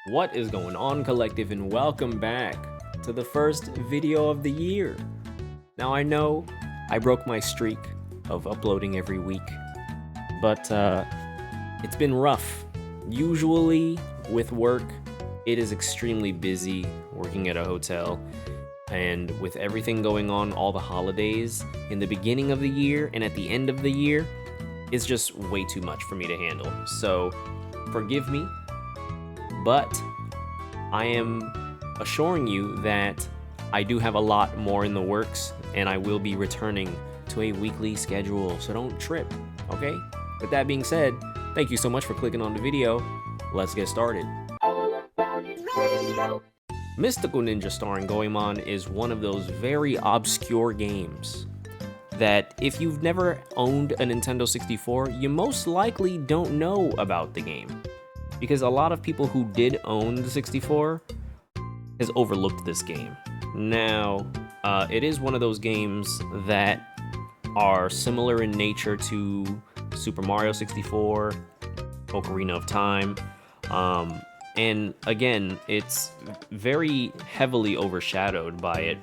What is going on, collective, and welcome back to the first video of the year. Now I know I broke my streak of uploading every week, but it's been rough. Usually with work, it is extremely busy working at a hotel, and with everything going on, all the holidays in the beginning of the year and at the end of the year, it's just way too much for me to handle. So forgive me. But I am assuring you that I do have a lot more in the works, and I will be returning to a weekly schedule, so don't trip, okay? With that being said, thank you so much for clicking on the video. Let's get started. Mystical Ninja starring Goemon is one of those very obscure games that if you've never owned a Nintendo 64, you most likely don't know about the game. Because a lot of people who did own the 64 has overlooked this game. Now, it is one of those games that are similar in nature to Super Mario 64, Ocarina of Time, and again, it's very heavily overshadowed by it,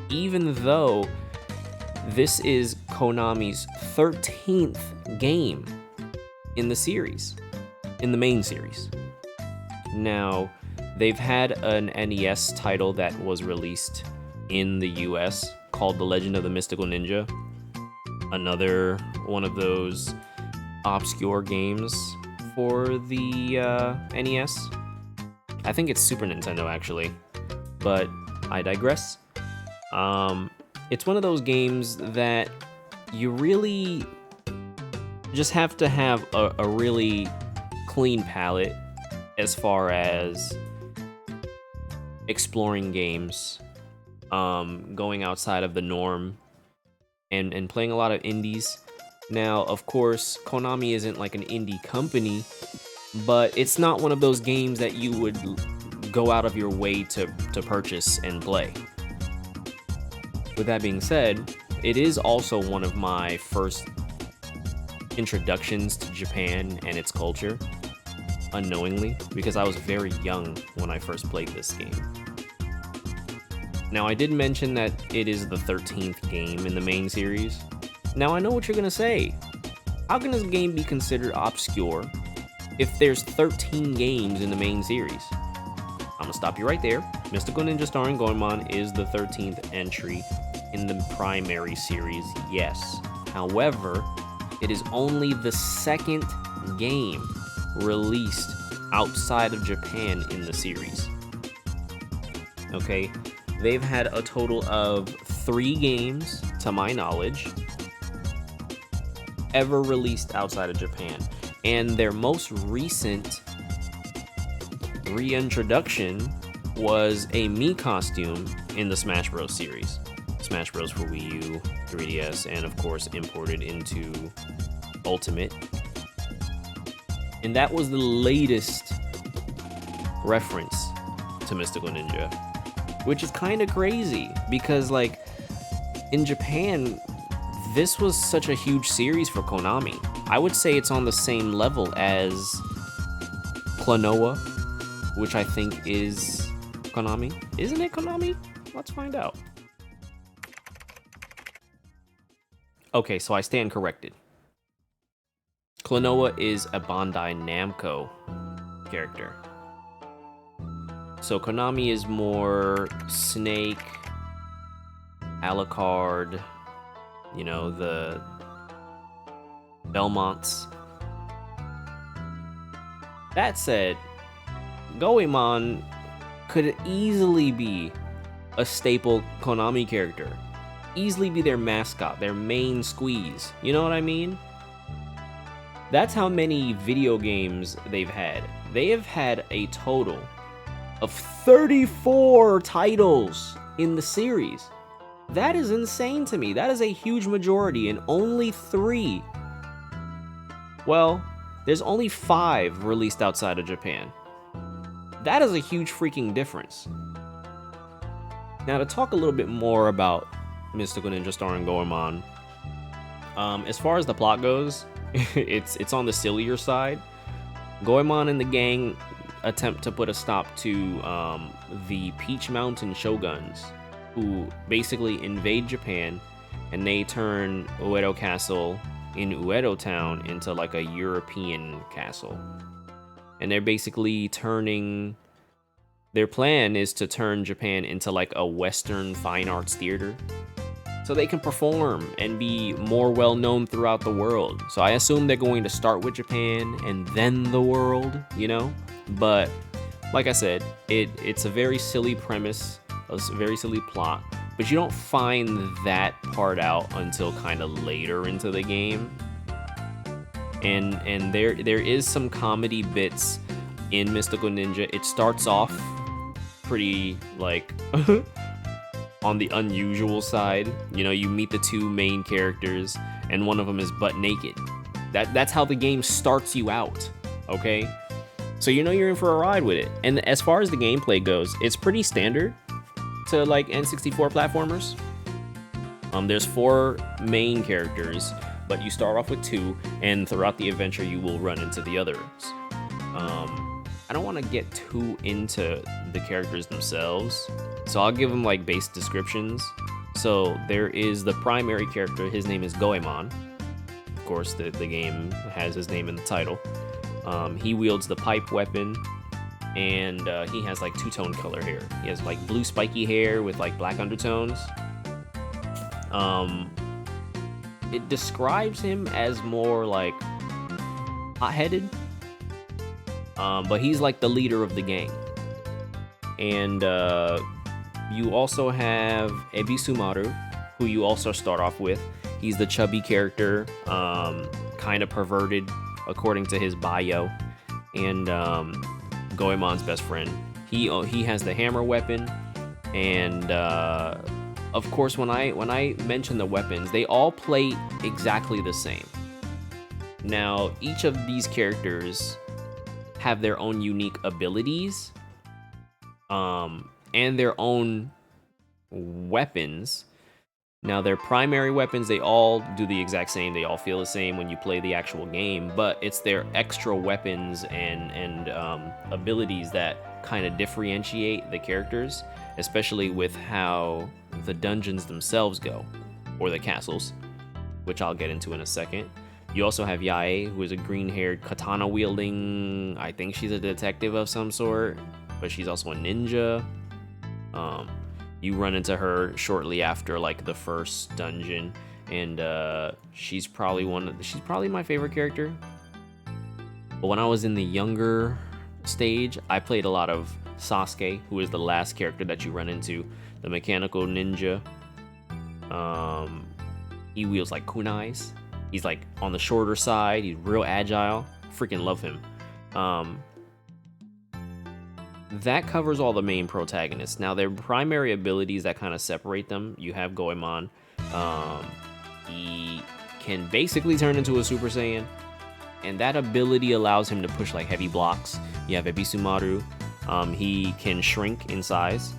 even though this is Konami's 13th game in the series. In the main series. Now, they've had an NES title that was released in the US called The Legend of the Mystical Ninja. Another one of those obscure games for the NES. I think it's Super Nintendo actually, but I digress. It's one of those games that you really just have to have a really clean palette as far as exploring games, going outside of the norm, and playing a lot of indies. Now, of course, Konami isn't like an indie company, but it's not one of those games that you would go out of your way to purchase and play. With that being said, it is also one of my first introductions to Japan and its culture, unknowingly, because I was very young when I first played this game. Now, I did mention that it is the 13th game in the main series. Now, I know what you're gonna say. How can this game be considered obscure if there's 13 games in the main series? I'm gonna stop you right there. Mystical Ninja starring Goemon is the 13th entry in the primary series, yes. However, it is only the second game released outside of Japan in the series. Okay, they've had a total of 3 games, to my knowledge, ever released outside of Japan. And their most recent reintroduction was a Mii costume in the Smash Bros. Series. Smash Bros. For Wii U, 3DS, and of course imported into Ultimate. And that was the latest reference to Mystical Ninja, which is kind of crazy because, like, in Japan, this was such a huge series for Konami. I would say it's on the same level as Klonoa, which I think is Konami. Isn't it Konami? Let's find out. Okay, so I stand corrected. Klonoa is a Bandai Namco character. So Konami is more Snake, Alucard, you know, the Belmonts. That said, Goemon could easily be a staple Konami character. Easily be their mascot, their main squeeze. You know what I mean? That's how many video games they've had. They have had a total of 34 titles in the series. That is insane to me. That is a huge majority, and only 3. Well, there's only 5 released outside of Japan. That is a huge freaking difference. Now, to talk a little bit more about Mystical Ninja starring Goemon, as far as the plot goes, it's on the sillier side. Goemon and the gang attempt to put a stop to the Peach Mountain Shoguns, who basically invade Japan, and they turn Uedo Castle in Uedo Town into like a European castle. And they're basically turning... Their plan is to turn Japan into like a Western fine arts theater, so they can perform and be more well known throughout the world. So I assume they're going to start with Japan and then the world, you know? But like I said, it's a very silly premise, a very silly plot, but you don't find that part out until kind of later into the game. And there is some comedy bits in Mystical Ninja. It starts off pretty like on the unusual side. You know, you meet the two main characters and one of them is butt naked. That's how the game starts you out, okay? So you know you're in for a ride with it. And as far as the gameplay goes, it's pretty standard to like N64 platformers. There's 4 main characters, but you start off with 2, and throughout the adventure you will run into the others. I don't want to get too into the characters themselves, so I'll give them like base descriptions. So there is the primary character, his name is Goemon. Of course, the game has his name in the title. He wields the pipe weapon, and he has like two-tone color hair. He has like blue spiky hair with like black undertones. It describes him as more like hot-headed, but he's like the leader of the gang. And you also have Ebisumaru, who you also start off with. He's the chubby character, kind of perverted according to his bio, and Goemon's best friend. He has the hammer weapon, and of course, when I mention the weapons, they all play exactly the same. Now, each of these characters have their own unique abilities, and their own weapons. Now, their primary weapons, they all do the exact same. They all feel the same when you play the actual game, but it's their extra weapons and abilities that kind of differentiate the characters, especially with how the dungeons themselves go, or the castles, which I'll get into in a second. You also have Yae, who is a green-haired katana-wielding, I think she's a detective of some sort, but she's also a ninja. You run into her shortly after like the first dungeon, and she's probably my favorite character. But when I was in the younger stage, I played a lot of Sasuke, who is the last character that you run into, the mechanical ninja. He wields like kunais. He's like on the shorter side. He's real agile. Freaking love him. That covers all the main protagonists. Now, their primary abilities that kind of separate them, you have Goemon. He can basically turn into a Super Saiyan, and that ability allows him to push like heavy blocks. You have Ebisumaru. He can shrink in size.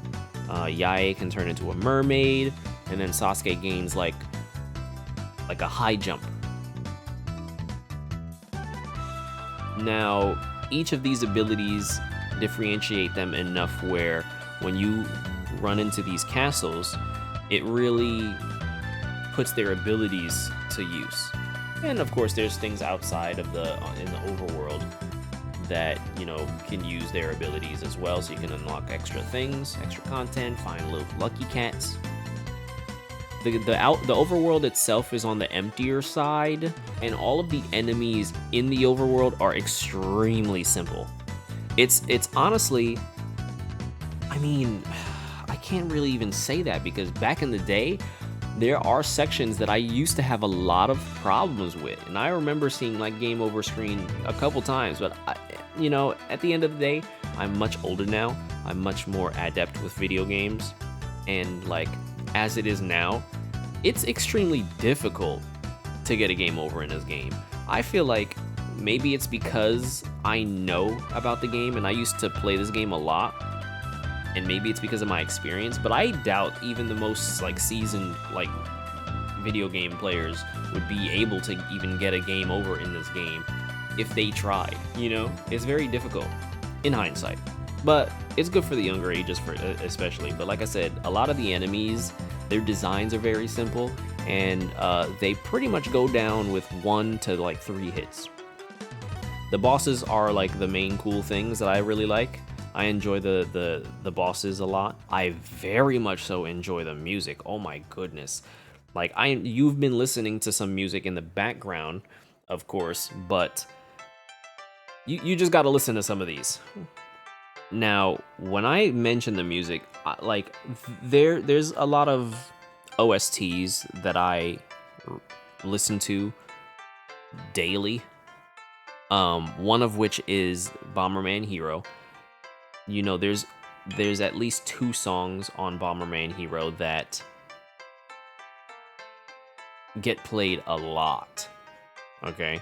Yae can turn into a mermaid, and then Sasuke gains like a high jump. Now, each of these abilities differentiate them enough where when you run into these castles, it really puts their abilities to use. And of course, there's things outside of in the overworld that, you know, can use their abilities as well, so you can unlock extra things, extra content, find little lucky cats. The overworld itself is on the emptier side, and all of the enemies in the overworld are extremely simple. It's honestly, I mean, I can't really even say that, because back in the day, there are sections that I used to have a lot of problems with, and I remember seeing like game over screen a couple times, but you know, at the end of the day, I'm much older now. I'm much more adept with video games, and like, as it is now, it's extremely difficult to get a game over in this game. I feel like maybe it's because I know about the game and I used to play this game a lot, and maybe it's because of my experience, but I doubt even the most like seasoned like video game players would be able to even get a game over in this game if they tried, you know? It's very difficult. in hindsight. But it's good for the younger ages, for especially. But like I said, a lot of the enemies, their designs are very simple, and they pretty much go down with 1 to like 3 hits. The bosses are like the main cool things that I really like. I enjoy the bosses a lot. I very much so enjoy the music. Oh my goodness. Like you've been listening to some music in the background, of course, but you just got to listen to some of these. Now, when I mention the music, like there's a lot of OSTs that I listen to daily. One of which is Bomberman Hero. You know, there's at least 2 songs on Bomberman Hero that get played a lot. Okay?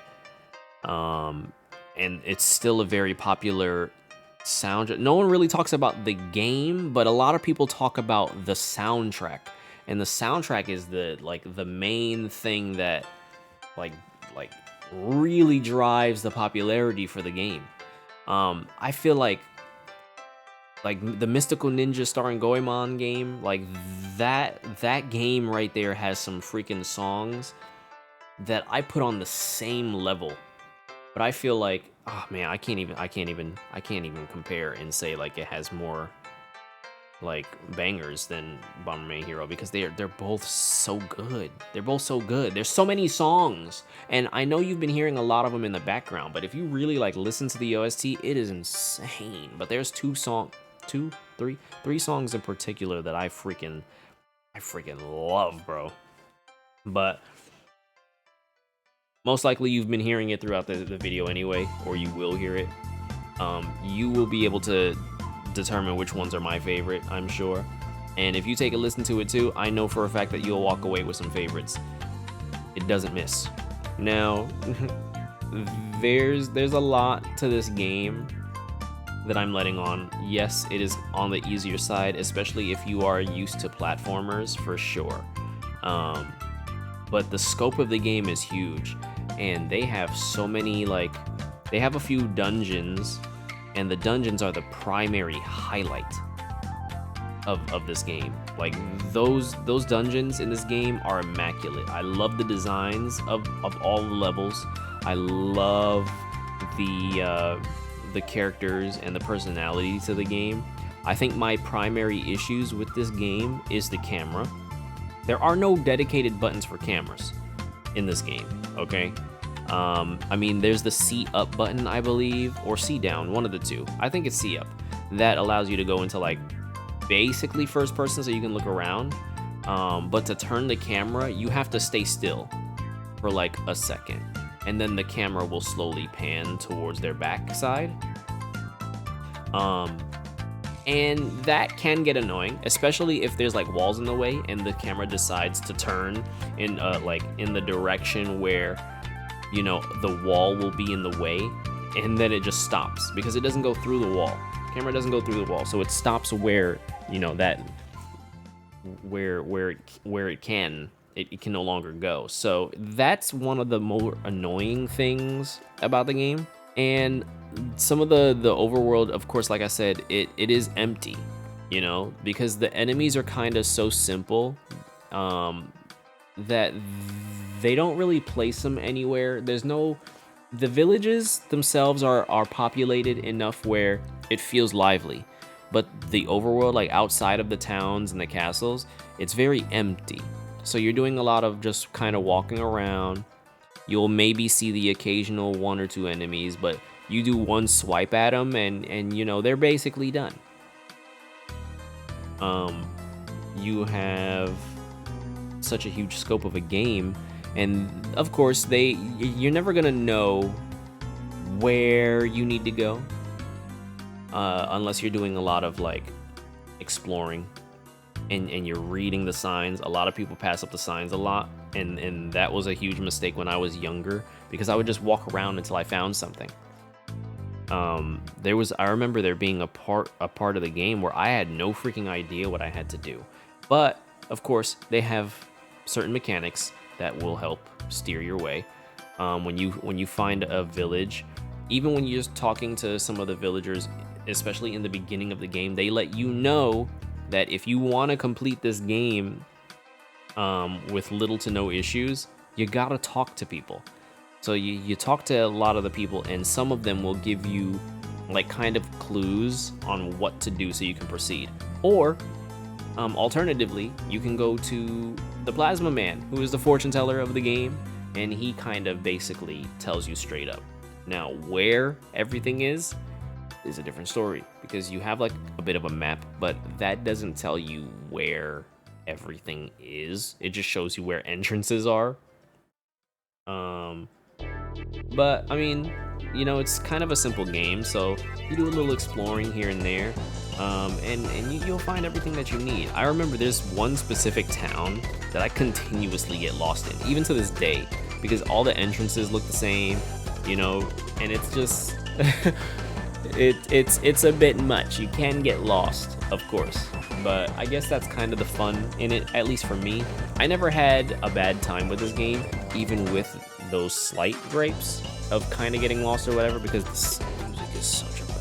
And it's still a very popular soundtrack. No one really talks about the game, but a lot of people talk about the soundtrack. And the soundtrack is the main thing that like really drives the popularity for the game. I feel like the Mystical Ninja starring Goemon game, like that game right there has some freaking songs that I put on the same level. But I feel like, oh man, I can't even compare and say like it has more like bangers than Bomberman Hero, because they're both so good. They're both so good. There's so many songs, and I know you've been hearing a lot of them in the background, but if you really like listen to the OST, it is insane. But there's 3 songs in particular that I freaking love, bro. But most likely you've been hearing it throughout the video anyway, or you will hear it. You will be able to determine which ones are my favorite, I'm sure. And if you take a listen to it too, I know for a fact that you'll walk away with some favorites. It doesn't miss. Now, there's a lot to this game that I'm letting on. Yes, it is on the easier side, especially if you are used to platformers, for sure. But the scope of the game is huge, and they have so many, like, they have a few dungeons, and the dungeons are the primary highlight of this game. Like, those dungeons in this game are immaculate. I love the designs of all the levels. I love the characters and the personality to the game. I think my primary issues with this game is the camera. There are no dedicated buttons for cameras in this game, okay? I mean, there's the C up button, I believe, or C down, one of the two. I think it's C up. That allows you to go into, like, basically first person so you can look around. But to turn the camera, you have to stay still for like a second. And then the camera will slowly pan towards their backside. And that can get annoying, especially if there's like walls in the way and the camera decides to turn in like in the direction where, you know, the wall will be in the way, and then it just stops because it doesn't go through the wall. The camera doesn't go through the wall, so it stops where, you know, that where it can no longer go. So that's one of the more annoying things about the game. And some of the overworld, of course, like I said, it is empty, you know, because the enemies are kind of so simple that they don't really place them anywhere. The villages themselves are populated enough where it feels lively, but the overworld, like outside of the towns and the castles, it's very empty. So you're doing a lot of just kind of walking around. You'll maybe see the occasional 1 or 2 enemies, but you do one swipe at them and you know, they're basically done. You have such a huge scope of a game, and of course you're never gonna know where you need to go unless you're doing a lot of like exploring and you're reading the signs. A lot of people pass up the signs a lot, and that was a huge mistake when I was younger, because I would just walk around until I found something. I remember there being a part of the game where I had no freaking idea what I had to do. But of course, they have certain mechanics that will help steer your way. When you find a village, even when you're just talking to some of the villagers, especially in the beginning of the game, they let you know that if you want to complete this game with little to no issues, you gotta talk to people. So you talk to a lot of the people, and some of them will give you like kind of clues on what to do so you can proceed. Or alternatively, you can go to the Plasma Man, who is the fortune teller of the game, and he kind of basically tells you straight up. Now, where everything is a different story, because you have like a bit of a map, but that doesn't tell you where everything is. It just shows you where entrances are. But I mean, you know, it's kind of a simple game, so you do a little exploring here and there, and you'll find everything that you need. I remember there's one specific town that I continuously get lost in, even to this day, because all the entrances look the same, you know, and it's just it's a bit much. You can get lost, of course, but I guess that's kind of the fun in it, at least for me. I never had a bad time with this game, even with those slight gripes of kind of getting lost or whatever, because the music is such a bad.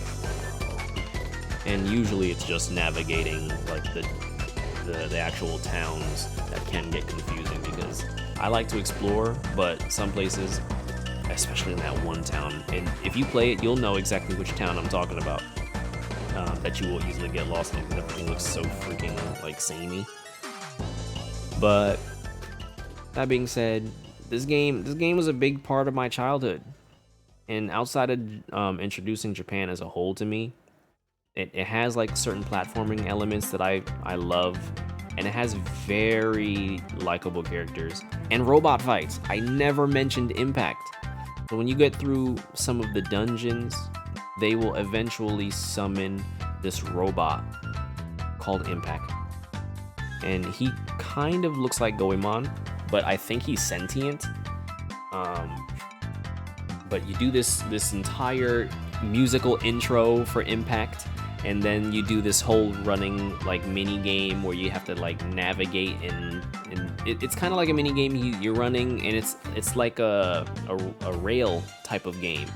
And usually it's just navigating like the actual towns that can get confusing, because I like to explore, but some places, especially in that one town, and if you play it, you'll know exactly which town I'm talking about, that you will easily get lost in, because everything looks so freaking like samey. But that being said, this game was a big part of my childhood, and outside of introducing Japan as a whole to me, it has like certain platforming elements that I love, and it has very likable characters and robot fights. I never mentioned Impact. So when you get through some of the dungeons, they will eventually summon this robot called Impact, and he kind of looks like Goemon, but I think he's sentient. But you do this entire musical intro for Impact, and then you do this whole running like mini game where you have to like navigate, and it's kind of like a mini game. You're running, and it's like a rail type of game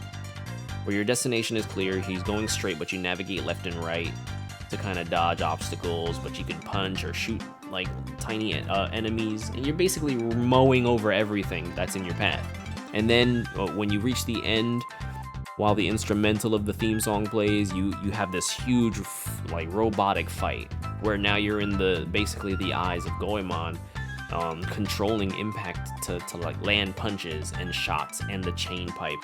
where your destination is clear. He's going straight, but you navigate left and right to kind of dodge obstacles, but you can punch or shoot like tiny enemies, and you're basically mowing over everything that's in your path. And then when you reach the end, while the instrumental of the theme song plays, you have this huge like robotic fight where now you're in basically the eyes of Goemon, controlling Impact to like land punches and shots and the chain pipe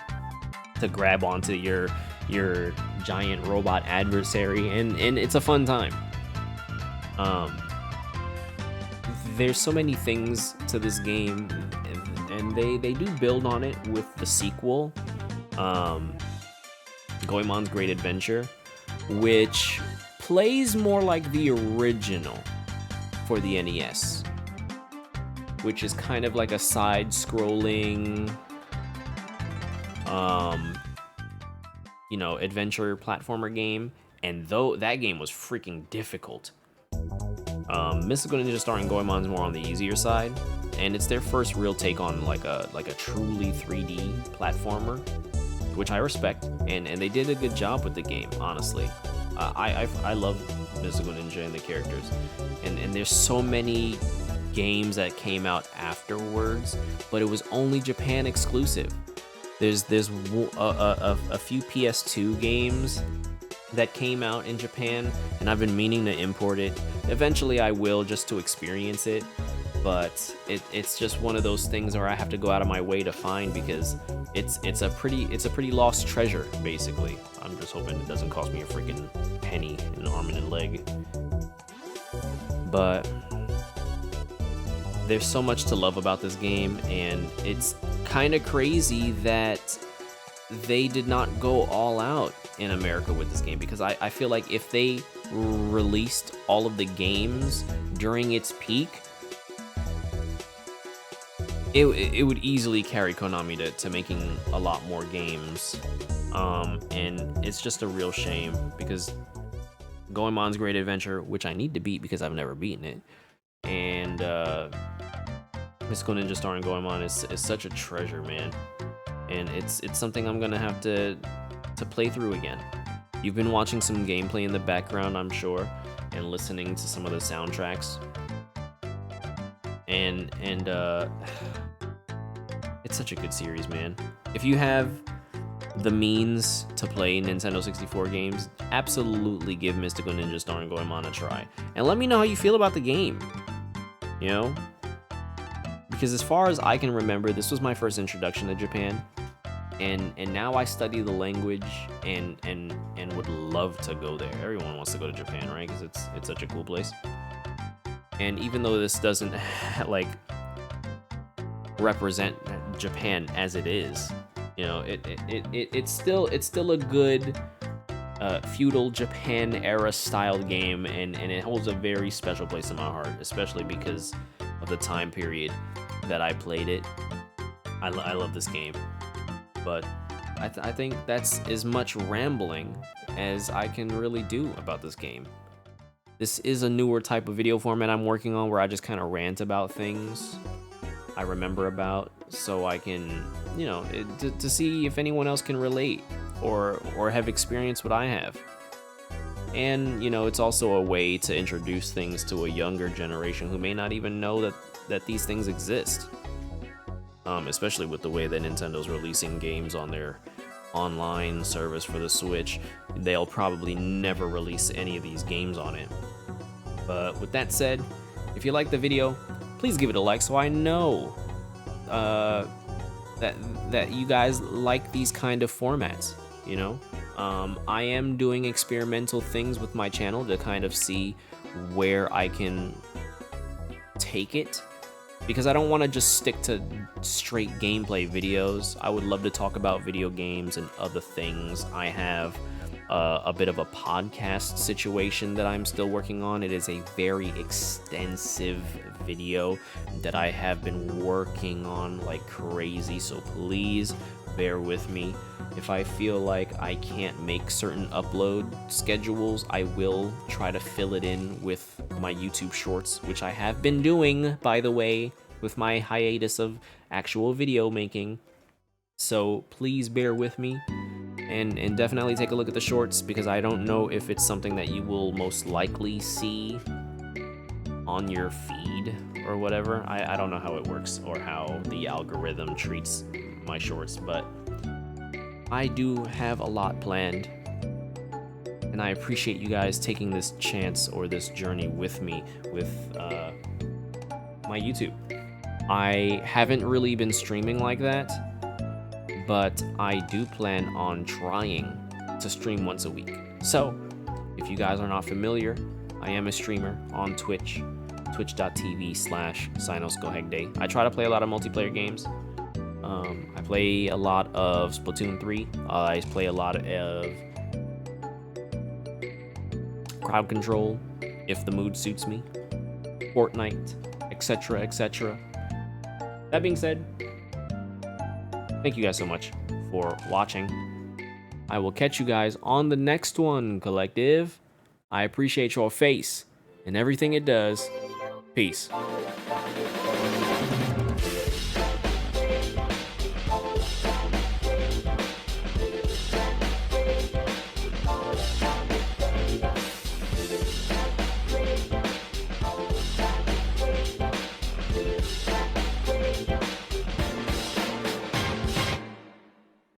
to grab onto your giant robot adversary, and it's a fun time. There's so many things to this game, and they do build on it with the sequel, Goemon's Great Adventure, which plays more like the original for the NES, which is kind of like a side-scrolling you know, adventure platformer game, and though that game was freaking difficult. Mystical Ninja Star and Goemon's more on the easier side, and it's their first real take on like a truly 3D platformer, which I respect, and they did a good job with the game, honestly. I love Mystical Ninja and the characters, and there's so many games that came out afterwards, but it was only Japan exclusive. There's a few PS2 games that came out in Japan, and I've been meaning to import it. Eventually I will, just to experience it, but it's just one of those things where I have to go out of my way to find, because it's a pretty lost treasure, basically. I'm just hoping it doesn't cost me a freaking penny, an arm and a leg. But there's so much to love about this game, and it's kind of crazy that they did not go all out in America with this game, because I feel like if they released all of the games during its peak, it would easily carry Konami to making a lot more games, and it's just a real shame, because Goemon's Great Adventure, which I need to beat because I've never beaten it, and Mystical Ninja Star and Goemon is such a treasure, man. and it's something I'm gonna have to play through again. You've been watching some gameplay in the background, I'm sure, and listening to some of the soundtracks. And it's such a good series, man. If you have the means to play Nintendo 64 games, absolutely give Mystical Ninja Starring Goemon a try. And let me know how you feel about the game, you know? Because as far as I can remember, this was my first introduction to Japan. And now I study the language and would love to go there. Everyone wants to go to Japan, right? Because it's such a cool place. And even though this doesn't like represent Japan as it is, you know, it's still a good feudal Japan era style game, and it holds a very special place in my heart, especially because of the time period that I played it. I love this game, but I think that's as much rambling as I can really do about this game. This is a newer type of video format I'm working on, where I just kind of rant about things I remember about, so I can, you know, to see if anyone else can relate or have experienced what I have. And, you know, it's also a way to introduce things to a younger generation who may not even know that these things exist. Especially with the way that Nintendo's releasing games on their online service for the Switch. They'll probably never release any of these games on it. But with that said, if you like the video, please give it a like so I know that you guys like these kind of formats, you know? I am doing experimental things with my channel to kind of see where I can take it, because I don't want to just stick to straight gameplay videos. I would love to talk about video games and other things. I have a bit of a podcast situation that I'm still working on. It is a very extensive video that I have been working on like crazy, so please bear with me. If I feel like I can't make certain upload schedules, I will try to fill it in with my YouTube shorts, which I have been doing, by the way, with my hiatus of actual video making. So please bear with me, and definitely take a look at the shorts, because I don't know if it's something that you will most likely see on your feed or whatever. I don't know how it works or how the algorithm treats my shorts, but I do have a lot planned, and I appreciate you guys taking this chance or this journey with me with my YouTube. I haven't really been streaming like that, but I do plan on trying to stream once a week. So, if you guys are not familiar, I am a streamer on Twitch, twitch.tv/Cynos Gohegdae. I try to play a lot of multiplayer games. I play a lot of Splatoon 3. I play a lot of Crowd Control, if the mood suits me, Fortnite, etc., etc. That being said, thank you guys so much for watching. I will catch you guys on the next one, Collective. I appreciate your face and everything it does. Peace.